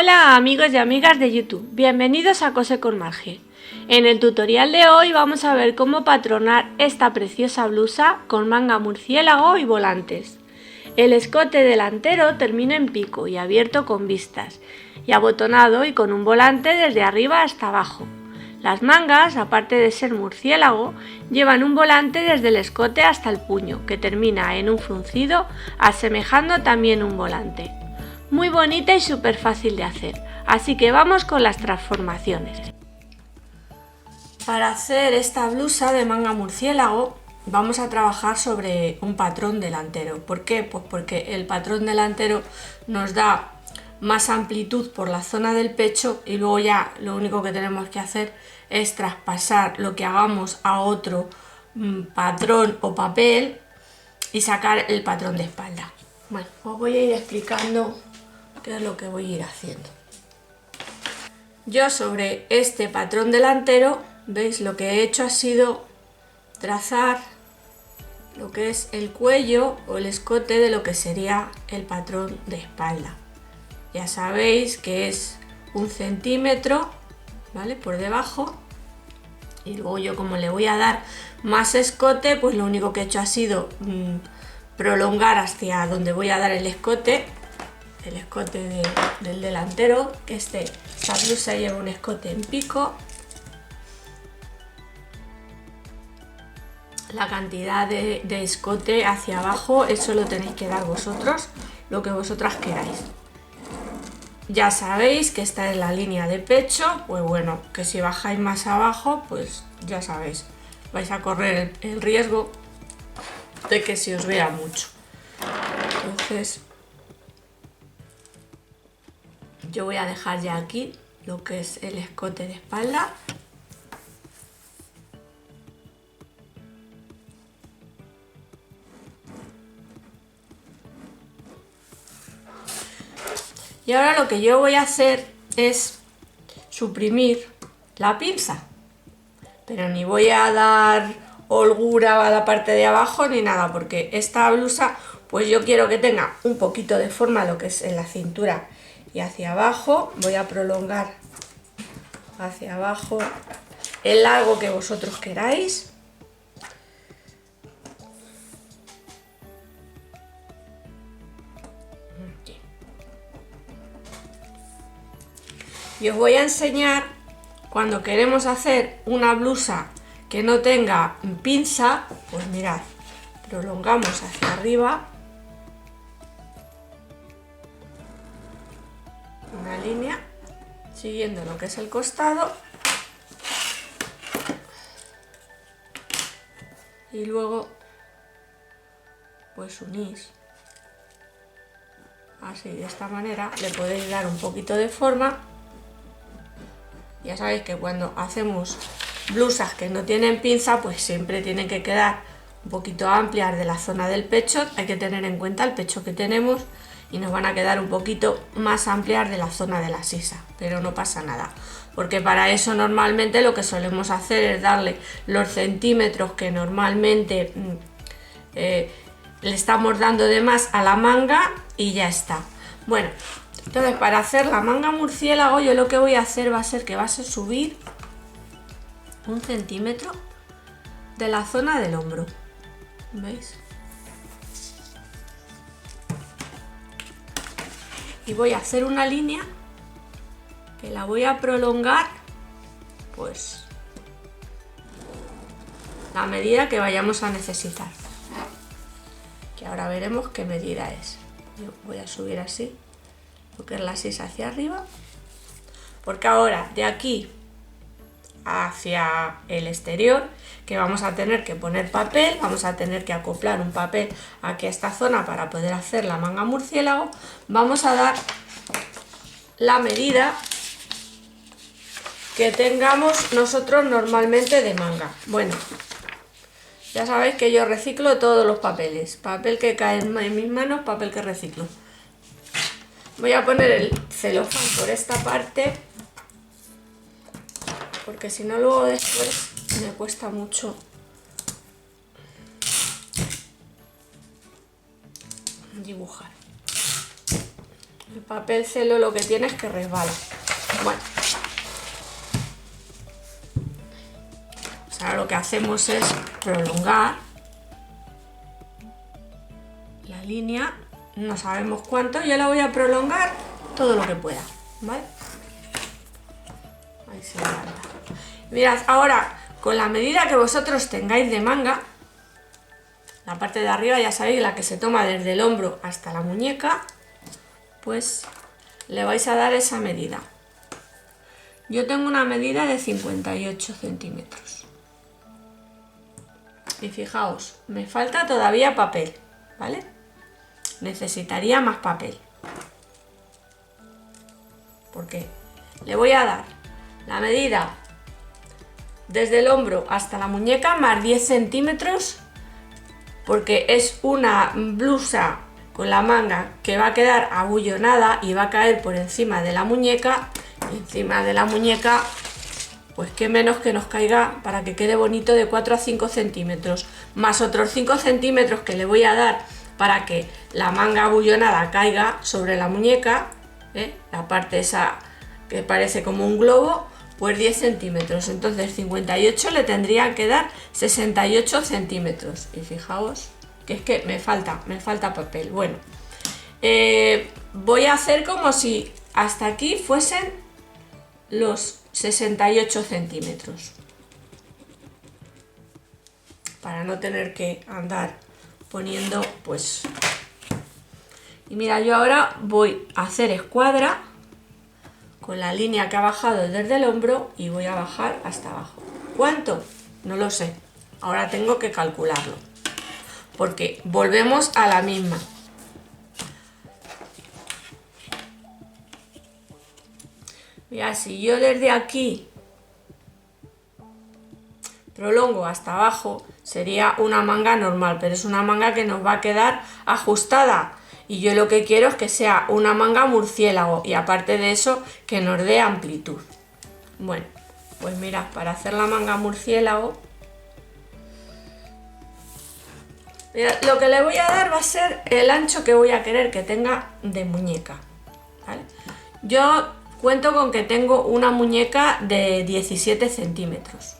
Hola amigos y amigas de YouTube, bienvenidos a Cose con Marge. En el tutorial de hoy vamos a ver cómo patronar esta preciosa blusa con manga murciélago y volantes. El escote delantero termina en pico y abierto con vistas, y abotonado y con un volante desde arriba hasta abajo. Las mangas, aparte de ser murciélago, llevan un volante desde el escote hasta el puño, que termina en un fruncido, asemejando también un volante. Muy bonita y súper fácil de hacer, así que vamos con las transformaciones. Para hacer esta blusa de manga murciélago vamos a trabajar sobre un patrón delantero. ¿Por qué? Pues porque el patrón delantero nos da más amplitud por la zona del pecho y luego ya lo único que tenemos que hacer es traspasar lo que hagamos a otro patrón o papel y sacar el patrón de espalda. Bueno, os voy a ir explicando qué es lo que voy a ir haciendo. Yo sobre este patrón delantero, veis, lo que he hecho ha sido trazar lo que es el cuello o el escote de lo que sería el patrón de espalda. Ya sabéis que es 1 centímetro, ¿vale? Por debajo. Y luego yo, como le voy a dar más escote, pues lo único que he hecho ha sido prolongar hacia donde voy a dar el escote del delantero, que esta blusa lleva un escote en pico. La cantidad de escote hacia abajo, eso lo tenéis que dar vosotros, lo que vosotras queráis. Ya sabéis que esta es la línea de pecho, pues bueno, que si bajáis más abajo, pues ya sabéis, vais a correr el riesgo de que se os vea mucho. Entonces, yo voy a dejar ya aquí lo que es el escote de espalda. Y ahora lo que yo voy a hacer es suprimir la pinza, pero ni voy a dar holgura a la parte de abajo ni nada, porque esta blusa pues yo quiero que tenga un poquito de forma lo que es en la cintura y hacia abajo. Voy a prolongar hacia abajo el largo que vosotros queráis. Y os voy a enseñar cuando queremos hacer una blusa que no tenga pinza, pues mirad, prolongamos hacia arriba una línea siguiendo lo que es el costado y luego pues unís así, de esta manera. Le podéis dar un poquito de forma. Ya sabéis que cuando hacemos blusas que no tienen pinza, pues siempre tienen que quedar un poquito amplias de la zona del pecho. Hay que tener en cuenta el pecho que tenemos y nos van a quedar un poquito más amplias de la zona de la sisa, pero no pasa nada, porque para eso normalmente lo que solemos hacer es darle los centímetros que normalmente le estamos dando de más a la manga y ya está. Bueno, entonces para hacer la manga murciélago yo lo que voy a hacer va a ser subir 1 centímetro de la zona del hombro, ¿veis? Y voy a hacer una línea que la voy a prolongar pues la medida que vayamos a necesitar, que ahora veremos qué medida es. Yo voy a subir así lo que es la sisa hacia arriba, porque ahora de aquí hacia el exterior, que vamos a tener que poner papel, vamos a tener que acoplar un papel aquí a esta zona para poder hacer la manga murciélago, vamos a dar la medida que tengamos nosotros normalmente de manga. Bueno, ya sabéis que yo reciclo todos los papeles, papel que cae en mis manos, papel que reciclo. Voy a poner el celofán por esta parte, porque si no luego después me cuesta mucho dibujar. El papel celo lo que tiene es que resbala. Bueno, pues ahora lo que hacemos es prolongar la línea, no sabemos cuánto, yo la voy a prolongar todo lo que pueda, ¿vale? Ahí se levanta. Mirad, ahora con la medida que vosotros tengáis de manga, la parte de arriba ya sabéis, la que se toma desde el hombro hasta la muñeca, pues le vais a dar esa medida. Yo tengo una medida de 58 centímetros. Y fijaos, me falta todavía papel, ¿vale? Necesitaría más papel. Porque le voy a dar la medida desde el hombro hasta la muñeca más 10 centímetros, porque es una blusa con la manga que va a quedar abullonada y va a caer por encima de la muñeca. Y encima de la muñeca, pues qué menos que nos caiga para que quede bonito, de 4 a 5 centímetros, más otros 5 centímetros que le voy a dar para que la manga abullonada caiga sobre la muñeca, la parte esa que parece como un globo, pues 10 centímetros. Entonces 58 le tendría que dar 68 centímetros. Y fijaos que es que me falta papel. Bueno, voy a hacer como si hasta aquí fuesen los 68 centímetros, para no tener que andar poniendo, pues. Y mira, yo ahora voy a hacer escuadra con la línea que ha bajado desde el hombro y voy a bajar hasta abajo. ¿Cuánto? No lo sé. Ahora tengo que calcularlo, porque volvemos a la misma. Mira, si yo desde aquí prolongo hasta abajo, sería una manga normal, pero es una manga que nos va a quedar ajustada. Y yo lo que quiero es que sea una manga murciélago y aparte de eso que nos dé amplitud. Bueno, pues mirad, para hacer la manga murciélago, mirad, lo que le voy a dar va a ser el ancho que voy a querer que tenga de muñeca, ¿vale? Yo cuento con que tengo una muñeca de 17 centímetros.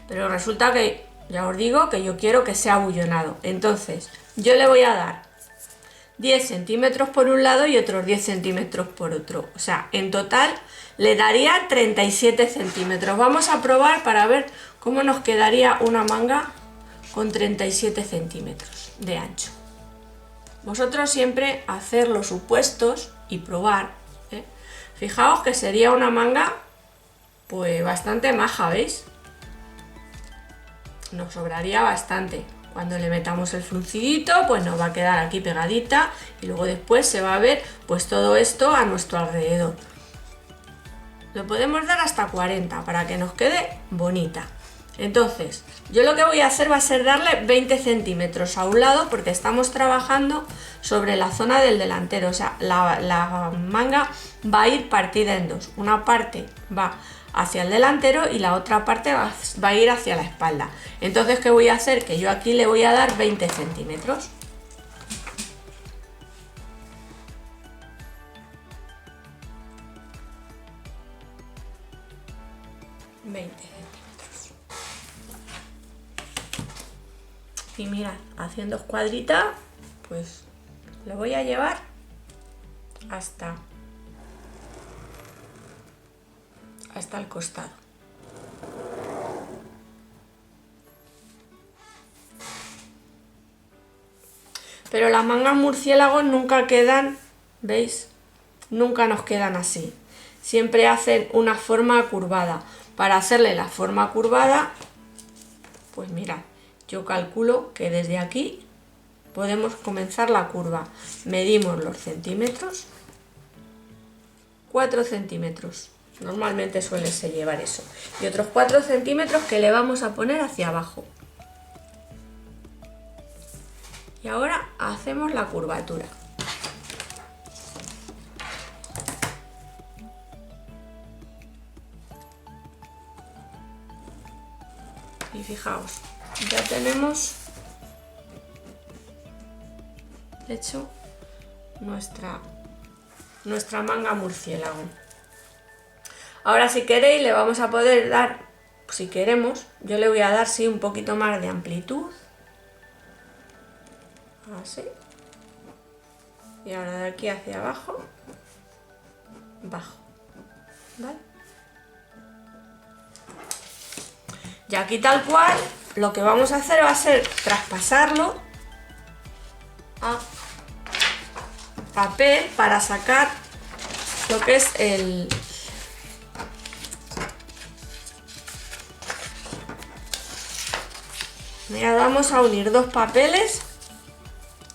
Pero resulta que, ya os digo, que yo quiero que sea abullonado. Entonces, yo le voy a dar 10 centímetros por un lado y otros 10 centímetros por otro. O sea, en total le daría 37 centímetros. Vamos a probar para ver cómo nos quedaría una manga con 37 centímetros de ancho. Vosotros siempre hacer los supuestos y probar, ¿eh? Fijaos que sería una manga pues bastante maja, ¿veis? Nos sobraría bastante. Cuando le metamos el fruncidito, pues nos va a quedar aquí pegadita y luego después se va a ver pues todo esto a nuestro alrededor. Lo podemos dar hasta 40 para que nos quede bonita. Entonces, yo lo que voy a hacer va a ser darle 20 centímetros a un lado, porque estamos trabajando sobre la zona del delantero. O sea, la manga va a ir partida en dos. Una parte va hacia el delantero y la otra parte va a ir hacia la espalda. Entonces, ¿qué voy a hacer? Que yo aquí le voy a dar 20 centímetros. Y mirad, haciendo escuadrita, pues lo voy a llevar hasta el costado. Pero las mangas murciélagos nunca quedan, ¿veis? Nunca nos quedan así. Siempre hacen una forma curvada. Para hacerle la forma curvada, pues mirad, yo calculo que desde aquí podemos comenzar la curva. Medimos los centímetros, 4 centímetros. Normalmente suele llevar eso. Y otros 4 centímetros que le vamos a poner hacia abajo. Y ahora hacemos la curvatura. Y fijaos, ya tenemos hecho nuestra manga murciélago. Ahora si queréis le vamos a poder dar, si queremos, yo le voy a dar sí un poquito más de amplitud. Así. Y ahora de aquí hacia abajo, bajo. ¿Vale? Y aquí tal cual, lo que vamos a hacer va a ser traspasarlo a papel para sacar lo que es el... Mira, vamos a unir dos papeles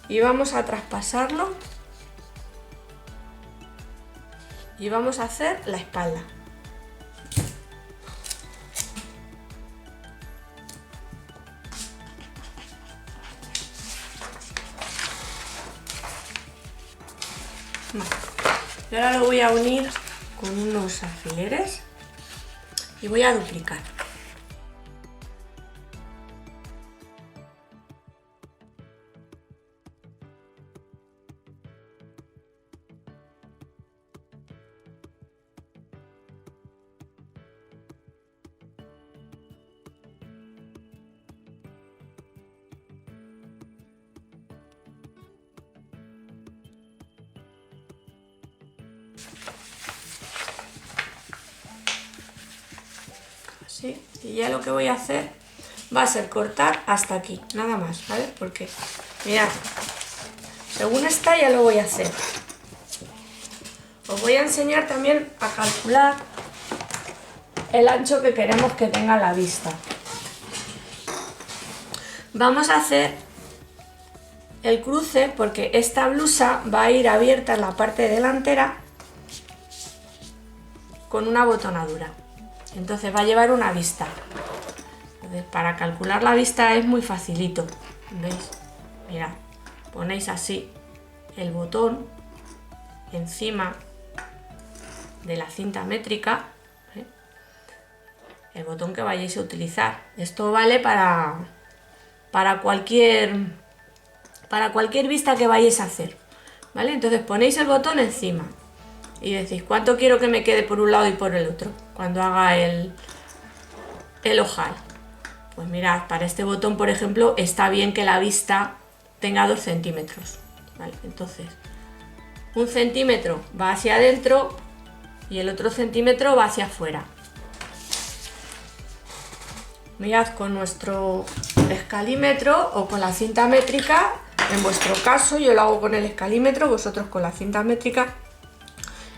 y vamos a traspasarlo y vamos a hacer la espalda. Vale. Y ahora lo voy a unir con unos alfileres y voy a duplicar. Así, y ya lo que voy a hacer va a ser cortar hasta aquí, nada más, ¿vale? Porque, mirad, según está ya lo voy a hacer. Os voy a enseñar también a calcular el ancho que queremos que tenga la vista. Vamos a hacer el cruce porque esta blusa va a ir abierta en la parte delantera con una botonadura. Entonces va a llevar una vista. Entonces, para calcular la vista es muy facilito. ¿Veis? Mirad, ponéis así el botón encima de la cinta métrica, ¿eh? El botón que vayáis a utilizar. Esto vale para cualquier vista que vayáis a hacer, ¿vale? Entonces ponéis el botón encima y decís cuánto quiero que me quede por un lado y por el otro cuando haga el ojal. Pues mirad, para este botón, por ejemplo, está bien que la vista tenga 2 centímetros, ¿vale? Entonces, 1 centímetro va hacia adentro y el otro centímetro va hacia afuera. Mirad, con nuestro escalímetro o con la cinta métrica, en vuestro caso, yo lo hago con el escalímetro, vosotros con la cinta métrica,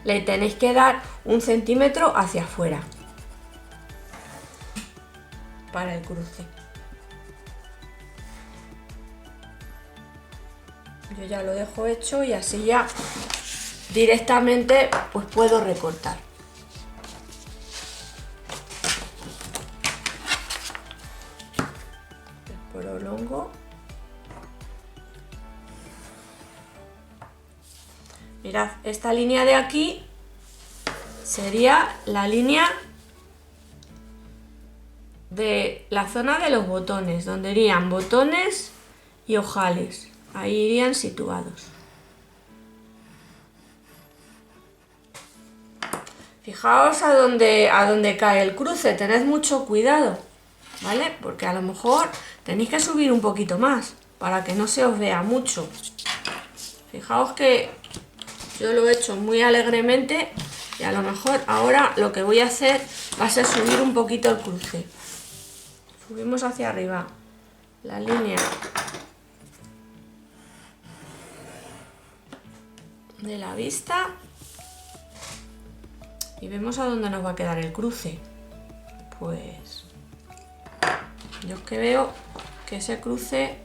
le tenéis que dar 1 centímetro hacia afuera para el cruce. Yo ya lo dejo hecho y así ya directamente pues puedo recortar. Prolongo. Mirad, esta línea de aquí sería la línea de la zona de los botones, donde irían botones y ojales. Ahí irían situados. Fijaos a dónde cae el cruce, tened mucho cuidado, ¿vale? Porque a lo mejor tenéis que subir un poquito más para que no se os vea mucho. Fijaos que yo lo he hecho muy alegremente y a lo mejor ahora lo que voy a hacer va a ser subir un poquito el cruce. Subimos hacia arriba la línea de la vista y vemos a dónde nos va a quedar el cruce. Pues yo es que veo que ese cruce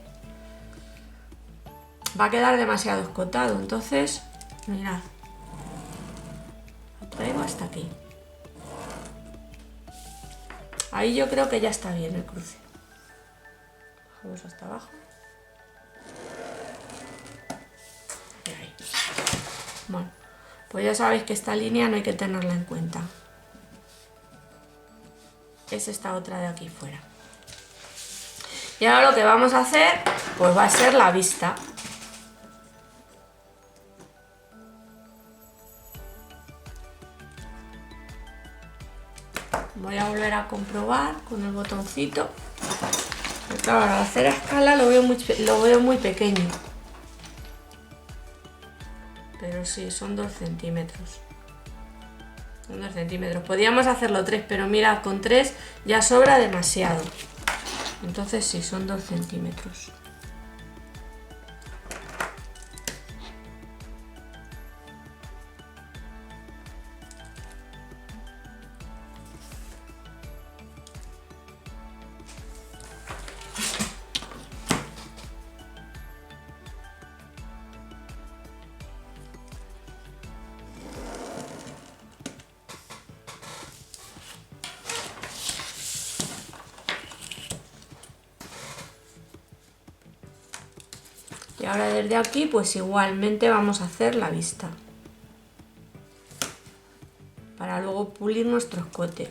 va a quedar demasiado escotado, entonces mirad, lo traigo hasta aquí. Ahí yo creo que ya está bien el cruce. Bajamos hasta abajo. Y ahí. Bueno, pues ya sabéis que esta línea no hay que tenerla en cuenta. Es esta otra de aquí fuera. Y ahora lo que vamos a hacer, pues va a ser la vista. Voy a volver a comprobar con el botoncito. Pero claro, al hacer a escala lo veo muy pequeño. Pero sí, son 2 centímetros. Son 2 centímetros. Podríamos hacerlo 3, pero mirad, con 3 ya sobra demasiado. Entonces sí, son 2 centímetros. Y ahora desde aquí pues igualmente vamos a hacer la vista para luego pulir nuestro escote.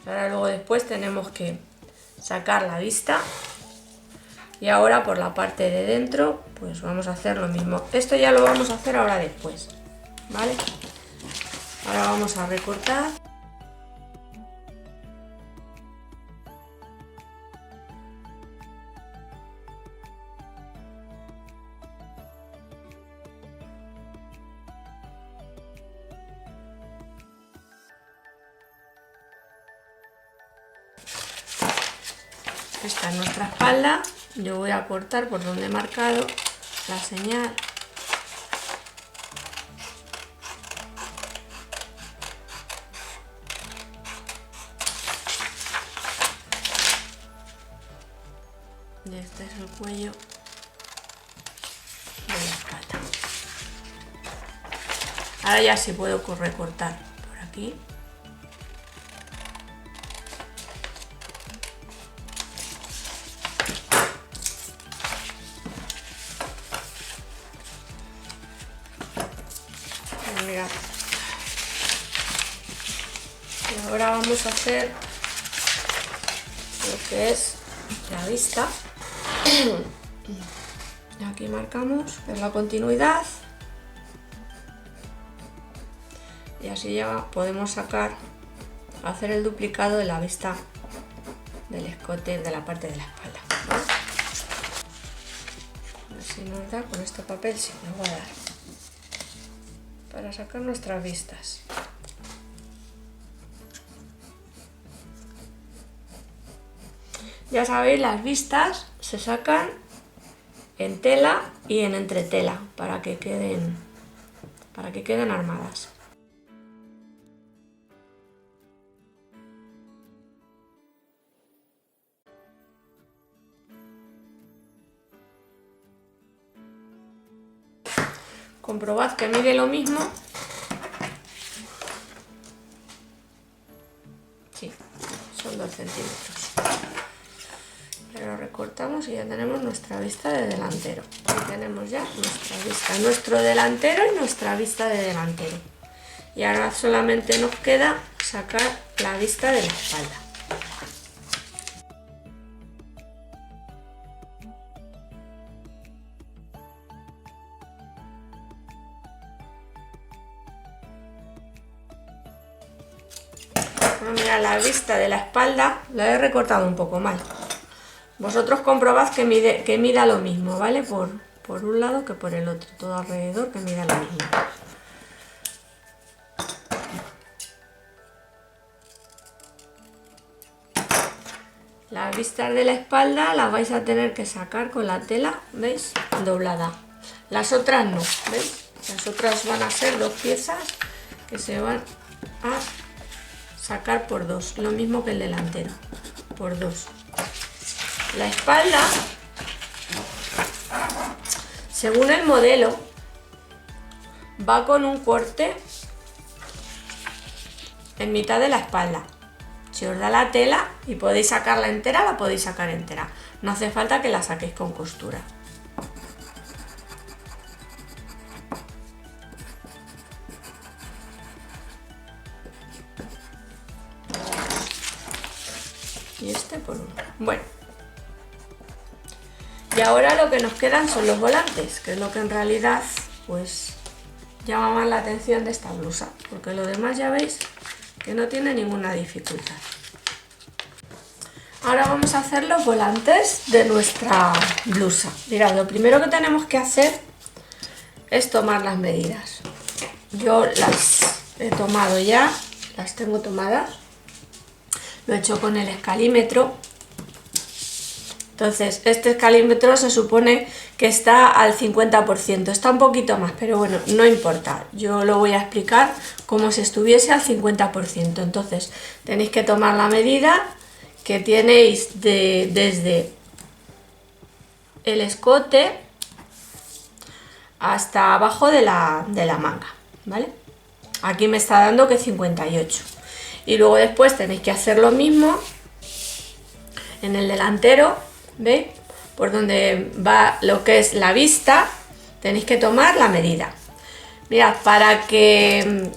Ahora luego después tenemos que sacar la vista y ahora por la parte de dentro pues vamos a hacer lo mismo. Esto ya lo vamos a hacer ahora después, ¿vale? Ahora vamos a recortar. Esta es nuestra espalda. Yo voy a cortar por donde he marcado la señal. Y este es el cuello de la espalda. Ahora ya sí puedo recortar por aquí. Mirad. Y ahora vamos a hacer lo que es la vista. Y aquí marcamos ver la continuidad y así ya podemos hacer el duplicado de la vista del escote de la parte de la espalda, ¿vale? A ver si nos da con este papel, sí nos va a dar para sacar nuestras vistas. Ya sabéis, las vistas se sacan en tela y en entretela para que queden armadas. Comprobad que mide lo mismo. Sí, son 2 centímetros. Pero recortamos y ya tenemos nuestra vista de delantero. Aquí tenemos ya nuestra vista, nuestro delantero y nuestra vista de delantero. Y ahora solamente nos queda sacar la vista de la espalda. Bueno, mira, la vista de la espalda la he recortado un poco mal. Vosotros comprobad que mida lo mismo, ¿vale? Por un lado que por el otro, todo alrededor que mida lo mismo. Las vistas de la espalda las vais a tener que sacar con la tela, ¿veis? Doblada. Las otras no, ¿veis? Las otras van a ser 2 piezas que se van a sacar por 2, lo mismo que el delantero, por 2. La espalda, según el modelo, va con un corte en mitad de la espalda. Si os da la tela y podéis sacarla entera, la podéis sacar entera. No hace falta que la saquéis con costura. por 1. Bueno, y ahora lo que nos quedan son los volantes, que es lo que en realidad pues llama más la atención de esta blusa, porque lo demás ya veis que no tiene ninguna dificultad. Ahora vamos a hacer los volantes de nuestra blusa. Mirad, lo primero que tenemos que hacer es tomar las medidas. Yo las he tomado ya, las tengo tomadas. Lo he hecho con el escalímetro. Entonces, este escalímetro se supone que está al 50%, está un poquito más, pero bueno, no importa. Yo lo voy a explicar como si estuviese al 50%. Entonces, tenéis que tomar la medida que tenéis desde el escote hasta abajo de la manga, ¿vale? Aquí me está dando que 58. Y luego después tenéis que hacer lo mismo en el delantero, ¿veis? Por donde va lo que es la vista, tenéis que tomar la medida. Mirad, para que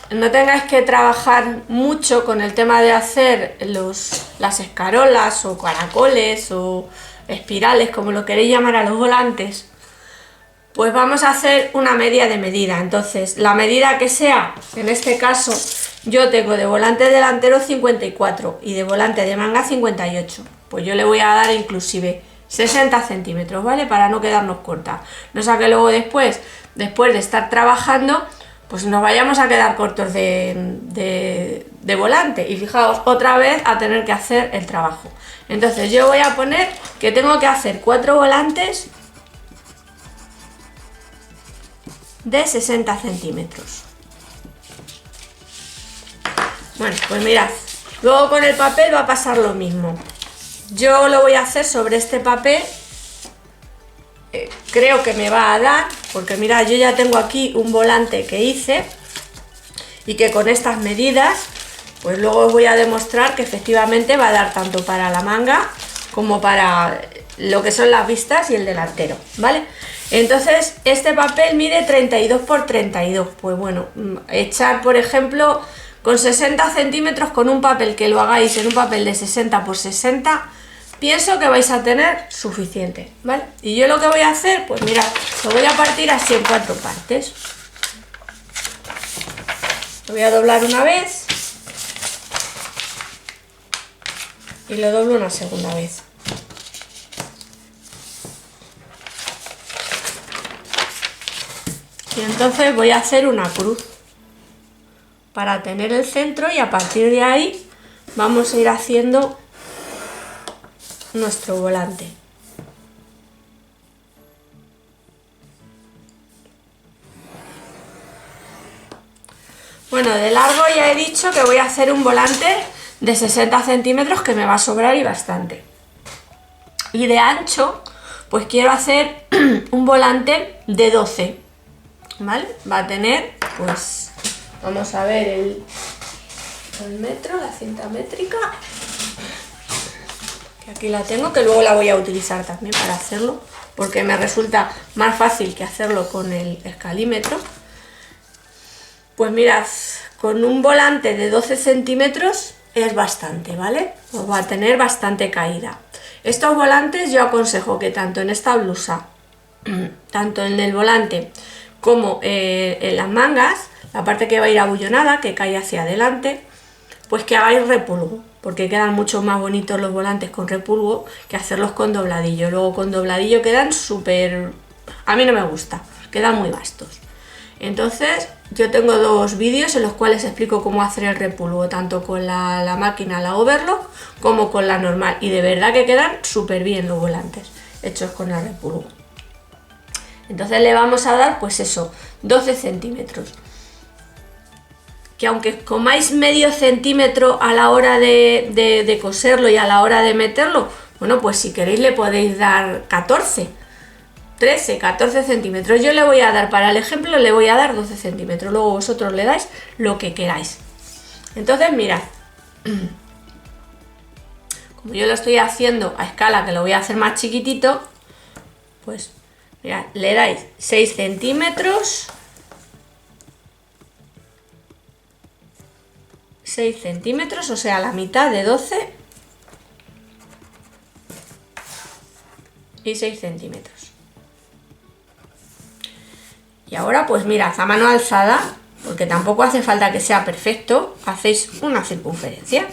no tengáis que trabajar mucho con el tema de hacer las escarolas o caracoles o espirales, como lo queréis llamar a los volantes, pues vamos a hacer una media de medida. Entonces, la medida que sea, en este caso yo tengo de volante delantero 54 y de volante de manga 58. Pues yo le voy a dar inclusive 60 centímetros, ¿vale? Para no quedarnos cortas. No sea que luego después de estar trabajando, pues nos vayamos a quedar cortos de volante. Y fijaos, otra vez a tener que hacer el trabajo. Entonces yo voy a poner que tengo que hacer 4 volantes de 60 centímetros. Bueno, pues mirad, luego con el papel va a pasar lo mismo. Yo lo voy a hacer sobre este papel, creo que me va a dar, porque mirad, yo ya tengo aquí un volante que hice y que con estas medidas, pues luego os voy a demostrar que efectivamente va a dar tanto para la manga como para lo que son las vistas y el delantero, ¿vale? Entonces, este papel mide 32 por 32, pues bueno, echar por ejemplo con 60 centímetros con un papel que lo hagáis en un papel de 60 por 60, pienso que vais a tener suficiente, ¿vale? Y yo lo que voy a hacer, pues mirad, lo voy a partir así en 4 partes. Lo voy a doblar una vez y lo doblo una segunda vez. Y entonces voy a hacer una cruz para tener el centro y a partir de ahí vamos a ir haciendo nuestro volante. Bueno, de largo ya he dicho que voy a hacer un volante de 60 centímetros que me va a sobrar y bastante. Y de ancho, pues quiero hacer un volante de 12, ¿vale? Va a tener, pues, vamos a ver el metro, la cinta métrica, que aquí la tengo, que luego la voy a utilizar también para hacerlo, porque me resulta más fácil que hacerlo con el escalímetro. Pues mirad, con un volante de 12 centímetros es bastante, ¿vale? Os va a tener bastante caída. Estos volantes yo aconsejo que tanto en esta blusa, tanto en el volante como en las mangas, la parte que va a ir abullonada, que cae hacia adelante, pues que hagáis repulgo, porque quedan mucho más bonitos los volantes con repulgo que hacerlos con dobladillo. Luego con dobladillo quedan súper... a mí no me gusta, quedan muy vastos. Entonces yo tengo 2 vídeos en los cuales explico cómo hacer el repulgo, tanto con la máquina, la overlock, como con la normal, y de verdad que quedan súper bien los volantes hechos con el repulgo. Entonces le vamos a dar, pues eso, 12 centímetros. Que aunque comáis medio centímetro a la hora de coserlo y a la hora de meterlo, bueno, pues si queréis le podéis dar 14, 13, 14 centímetros. Yo le voy a dar, para el ejemplo, le voy a dar 12 centímetros. Luego vosotros le dais lo que queráis. Entonces, mirad, como yo lo estoy haciendo a escala, que lo voy a hacer más chiquitito, pues mirad, le dais 6 centímetros, 6 centímetros, o sea, la mitad de 12, y 6 centímetros. Y ahora pues mirad, a mano alzada, porque tampoco hace falta que sea perfecto, hacéis una circunferencia.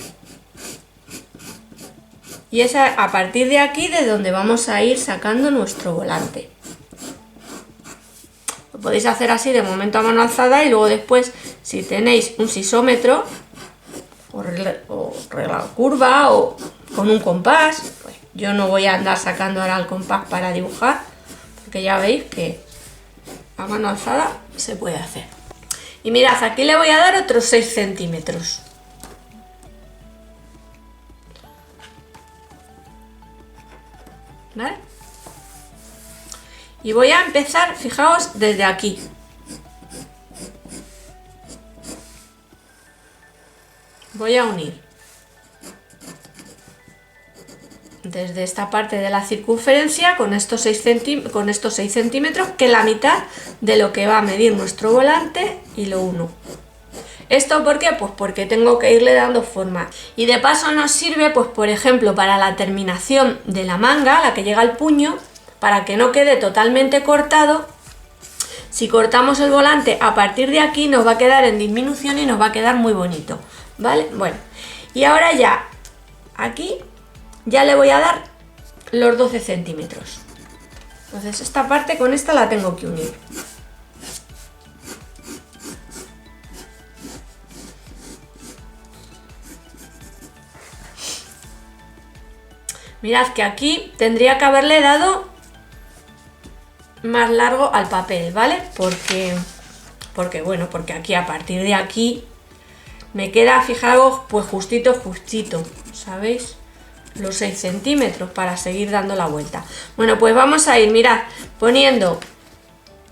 Y es a partir de aquí de donde vamos a ir sacando nuestro volante. Lo podéis hacer así de momento a mano alzada y luego después, si tenéis un sisómetro o regla curva o con un compás, pues yo no voy a andar sacando ahora el compás para dibujar, porque ya veis que a mano alzada se puede hacer. Y mirad, aquí le voy a dar otros 6 centímetros. ¿Vale? Y voy a empezar, fijaos, desde aquí. Voy a unir desde esta parte de la circunferencia con estos 6 centímetros, que es la mitad de lo que va a medir nuestro volante, y lo uno. ¿Esto por qué? Pues porque tengo que irle dando forma. Y de paso nos sirve, pues por ejemplo, para la terminación de la manga, la que llega al puño, para que no quede totalmente cortado. Si cortamos el volante a partir de aquí, nos va a quedar en disminución y nos va a quedar muy bonito, ¿vale? Bueno, y ahora ya, aquí, ya le voy a dar los 12 centímetros. Entonces esta parte con esta la tengo que unir. Mirad que aquí tendría que haberle dado más largo al papel, ¿vale? Porque aquí a partir de aquí me queda, fijaos, pues justito, ¿sabéis? Los 6 centímetros para seguir dando la vuelta. Bueno, pues vamos a ir, mirad, poniendo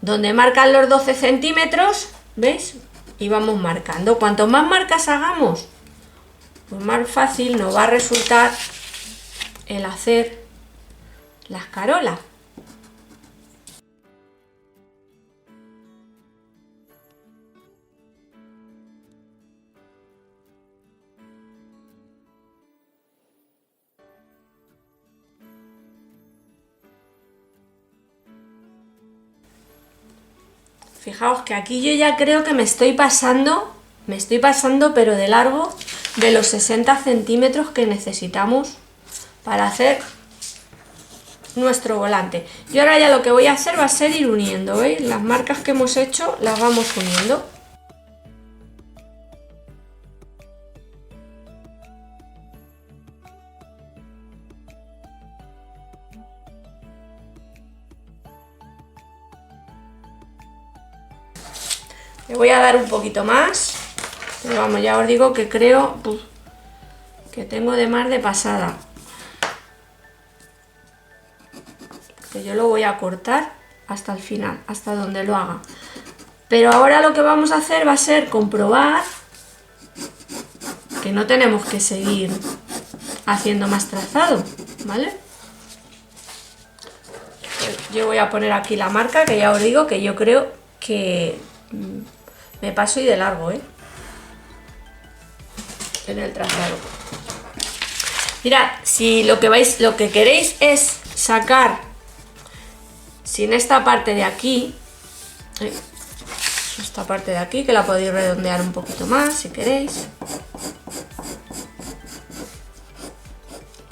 donde marcan los 12 centímetros, ¿veis? Y vamos marcando. Cuanto más marcas hagamos, pues más fácil nos va a resultar el hacer las carolas. Fijaos que aquí yo ya creo que me estoy pasando pero de largo de los 60 centímetros que necesitamos para hacer nuestro volante. Y ahora ya lo que voy a hacer va a ser ir uniendo, ¿veis? Las marcas que hemos hecho las vamos uniendo. Le voy a dar un poquito más, pero vamos, ya os digo que creo que tengo de más de pasada. Que yo lo voy a cortar hasta el final, hasta donde lo haga. Pero ahora lo que vamos a hacer va a ser comprobar que no tenemos que seguir haciendo más trazado, ¿vale? Yo voy a poner aquí la marca, que ya os digo que yo creo que me paso y de largo, en el trazado. Mirad, si lo que queréis es sacar sin esta parte de aquí, esta parte de aquí, que la podéis redondear un poquito más si queréis,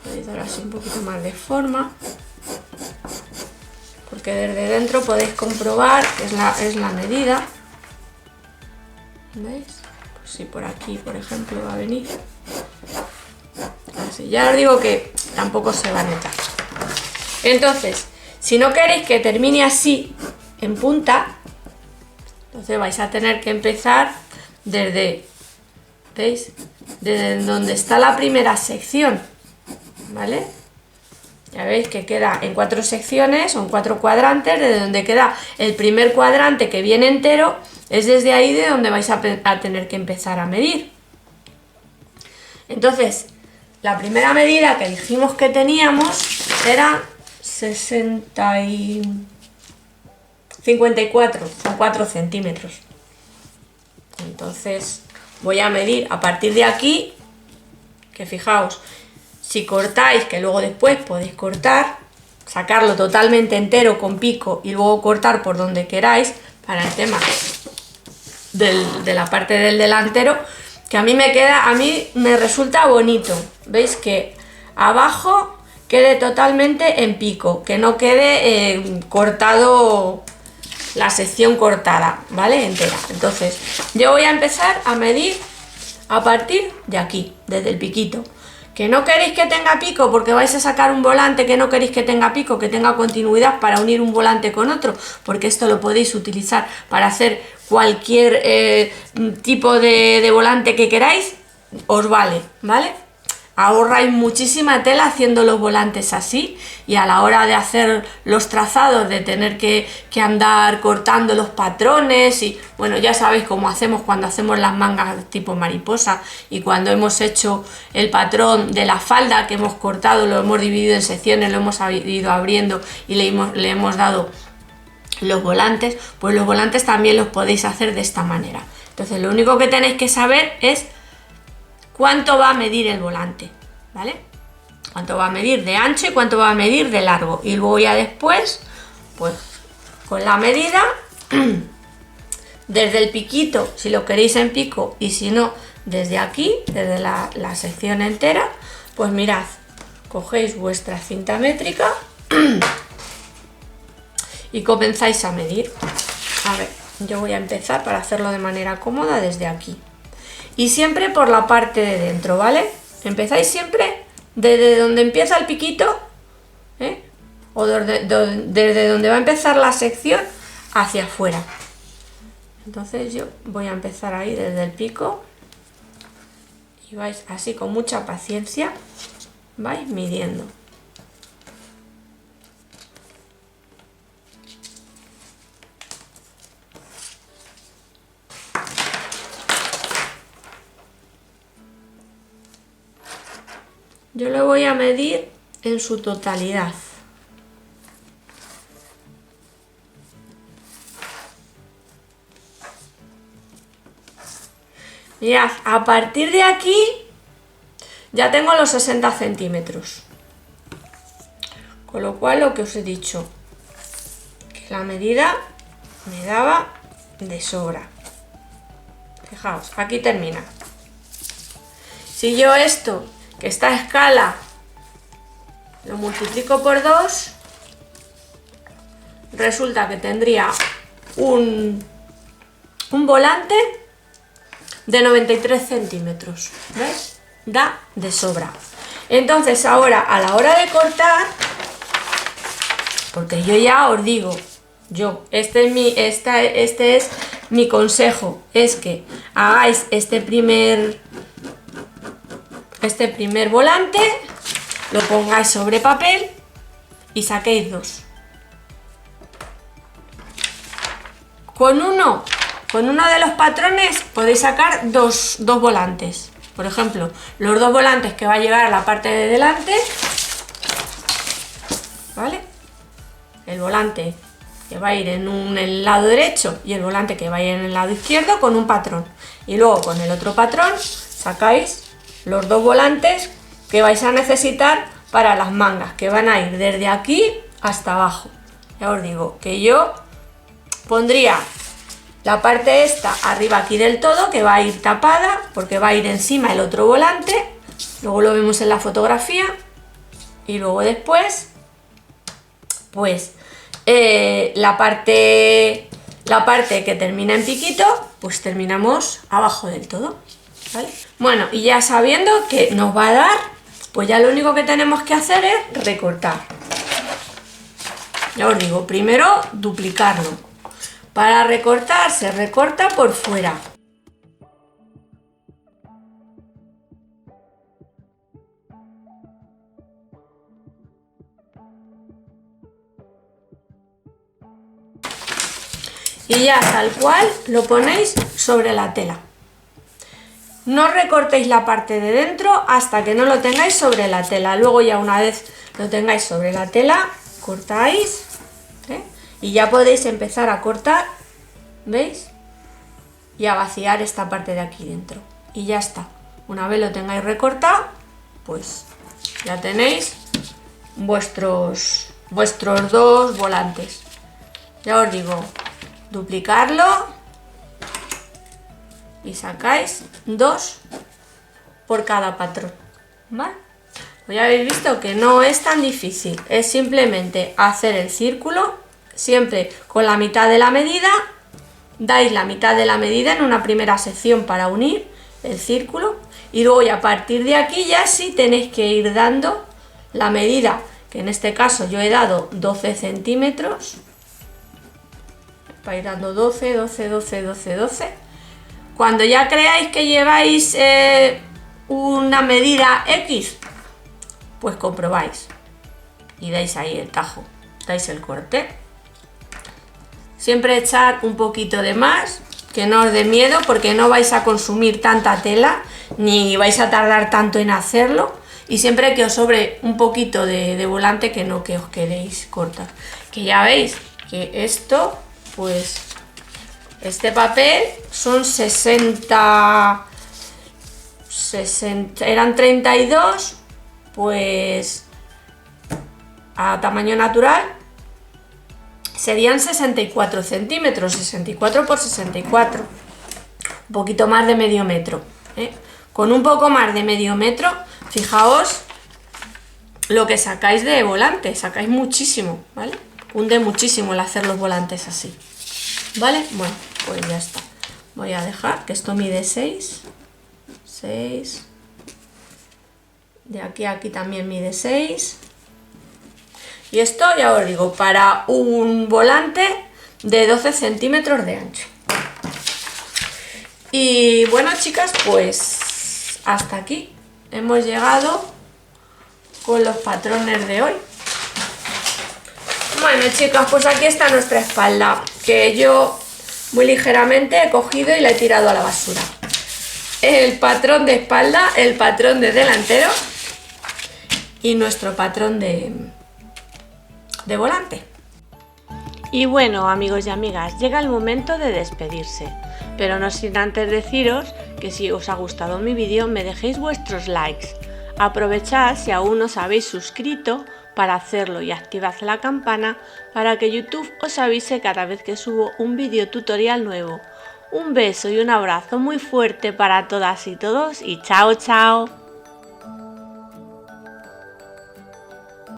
podéis dar así un poquito más de forma, porque desde dentro podéis comprobar que es la medida. ¿Veis? Pues si por aquí, por ejemplo, va a venir así. Ya os digo que tampoco se va a notar. Entonces, si no queréis que termine así en punta, entonces vais a tener que empezar desde, ¿veis? Desde donde está la primera sección, ¿vale? Ya veis que queda en 4 secciones o en 4 cuadrantes, desde donde queda el primer cuadrante que viene entero, es desde ahí de donde vais a tener que empezar a medir. Entonces, la primera medida que dijimos que teníamos era 54 o 4 centímetros. Entonces voy a medir a partir de aquí, que fijaos, si cortáis, que luego después podéis cortar, sacarlo totalmente entero con pico y luego cortar por donde queráis para el tema de la parte del delantero, que a mí me resulta bonito. Veis que abajo quede totalmente en pico, que no quede cortado, la sección cortada, ¿vale? Entera. Entonces yo voy a empezar a medir a partir de aquí, desde el piquito. Que no queréis que tenga pico porque vais a sacar un volante, que no queréis que tenga pico, que tenga continuidad para unir un volante con otro, porque esto lo podéis utilizar para hacer cualquier tipo de volante que queráis, os vale, ¿vale? Ahorráis muchísima tela haciendo los volantes así, y a la hora de hacer los trazados, de tener que andar cortando los patrones, y bueno, ya sabéis cómo hacemos cuando hacemos las mangas tipo mariposa, y cuando hemos hecho el patrón de la falda que hemos cortado, lo hemos dividido en secciones, lo hemos ido abriendo y le hemos dado los volantes, pues los volantes también los podéis hacer de esta manera. Entonces lo único que tenéis que saber es cuánto va a medir el volante, ¿vale? Cuánto va a medir de ancho y cuánto va a medir de largo. Y luego ya después, pues con la medida, desde el piquito, si lo queréis en pico, y si no, desde aquí, desde la sección entera, pues mirad, cogéis vuestra cinta métrica y comenzáis a medir. A ver, yo voy a empezar para hacerlo de manera cómoda desde aquí. Y siempre por la parte de dentro, ¿vale? Empezáis siempre desde donde empieza el piquito, o desde donde va a empezar la sección hacia afuera. Entonces yo voy a empezar ahí desde el pico y vais así con mucha paciencia, vais midiendo. Yo lo voy a medir en su totalidad. Mirad, a partir de aquí ya tengo los 60 centímetros. Con lo cual, lo que os he dicho, que la medida me daba de sobra. Fijaos, aquí termina. Si yo esto, que esta escala, lo multiplico por 2, resulta que tendría un volante de 93 centímetros, ¿veis? Da de sobra. Entonces ahora, a la hora de cortar, porque yo ya os digo, este es mi consejo, es que hagáis este primer volante, lo pongáis sobre papel y saquéis 2. Con uno de los patrones podéis sacar dos volantes. Por ejemplo, los 2 volantes que va a llegar a la parte de delante, ¿vale? El volante que va a ir en el lado derecho y el volante que va a ir en el lado izquierdo con un patrón. Y luego con el otro patrón sacáis los 2 volantes que vais a necesitar para las mangas, que van a ir desde aquí hasta abajo. Ya os digo que yo pondría la parte esta arriba aquí del todo, que va a ir tapada porque va a ir encima el otro volante, luego lo vemos en la fotografía, y luego después pues la parte que termina en piquito, pues terminamos abajo del todo, ¿vale? Bueno, y ya sabiendo que nos va a dar, pues ya lo único que tenemos que hacer es recortar. Ya os digo, primero duplicarlo. Para recortar, se recorta por fuera. Y ya tal cual lo ponéis sobre la tela. No recortéis la parte de dentro hasta que no lo tengáis sobre la tela. Luego ya una vez lo tengáis sobre la tela, cortáis, y ya podéis empezar a cortar, ¿veis? Y a vaciar esta parte de aquí dentro. Y ya está. Una vez lo tengáis recortado, pues ya tenéis vuestros vuestros dos volantes. Ya os digo, duplicarlo y sacáis 2 por cada patrón, ¿vale? Pues ya habéis visto que no es tan difícil, es simplemente hacer el círculo, siempre con la mitad de la medida, dais la mitad de la medida en una primera sección para unir el círculo y luego ya a partir de aquí ya sí tenéis que ir dando la medida, que en este caso yo he dado 12 centímetros, para ir dando 12, 12, 12, 12, 12. Cuando ya creáis que lleváis una medida X, pues comprobáis y dais ahí el tajo, dais el corte. Siempre echar un poquito de más, que no os dé miedo porque no vais a consumir tanta tela ni vais a tardar tanto en hacerlo, y siempre que os sobre un poquito de volante, que no que os queréis cortar. Que ya veis que esto, pues este papel son 60, eran 32, pues a tamaño natural serían 64 centímetros, 64 por 64, un poquito más de medio metro, ¿eh? Con un poco más de medio metro, fijaos lo que sacáis de volante, sacáis muchísimo, ¿vale? Hunde muchísimo el hacer los volantes así, ¿vale? Bueno, pues ya está. Voy a dejar que esto mide 6, 6, de aquí a aquí también mide 6. Y esto, ya os digo, para un volante de 12 centímetros de ancho. Y bueno, chicas, pues hasta aquí hemos llegado con los patrones de hoy. Bueno, chicas, pues aquí está nuestra espalda, que yo muy ligeramente he cogido y la he tirado a la basura. El patrón de espalda, el patrón de delantero y nuestro patrón de volante. Y bueno, amigos y amigas, llega el momento de despedirse, pero no sin antes deciros que si os ha gustado mi vídeo me dejéis vuestros likes. Aprovechad si aún no os habéis suscrito para hacerlo y activad la campana para que YouTube os avise cada vez que subo un vídeo tutorial nuevo. Un beso y un abrazo muy fuerte para todas y todos y chao chao.